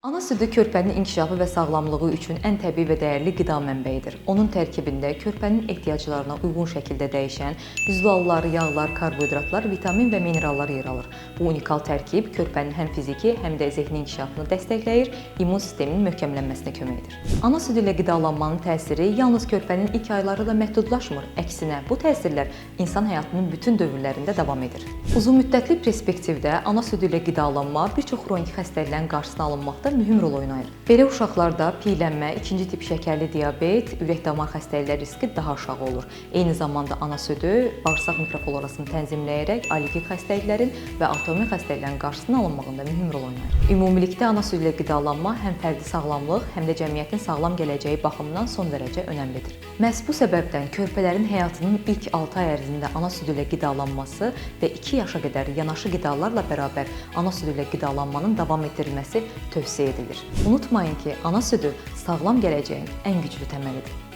Ana südü körpənin inkişafı və sağlamlığı üçün ən təbii və dəyərli qida mənbəyidir. Onun tərkibində körpənin ehtiyaclarına uyğun şəkildə dəyişən üzvvallar, yağlar, karbohidratlar, vitamin və minerallar yer alır. Bu unikal tərkib körpənin həm fiziki, həm də zehni inkişafını dəstəkləyir, immun sisteminin möhkəmlənməsinə kömək edir. Ana südü ilə qidalanmanın təsiri yalnız körpənin ilk ayları ilə məhdudlaşmır. Əksinə, bu təsirlər insan həyatının bütün dövrlərində davam edir. Uzunmüddətli perspektivdə ana südü ilə qidalanma bir çox xroniki xəstəliklərin qarşısını alınmaqda mühüm rol oynayır. Belə uşaqlarda piyələnmə, ikinci tip şəkərli diabet, ürək-damar xəstəlikləri riski daha aşağı olur. Eyni zamanda ana südü bağırsaq mikroflorasını tənzimləyərək allergik xəstəliklərin və autoimmun xəstəliklərin qarşısının alınmağında mühüm rol oynayır. Ümumilikdə ana südü ilə qidalanma həm fərdi sağlamlıq, həm də cəmiyyətin sağlam gələcəyi baxımından son dərəcə önəmlidir. Məhz bu səbəbdən körpələrin həyatının ilk 6 ay ərzində ana südü ilə qidalanması və 2 yaşa qədər yanaşı qidalarla bərabər ana südü ilə qidalanmanın davam etdirilməsi tövsiyə edilir. Unutmayın ki, ana südü sağlam gələcəyin ən güclü təməlidir.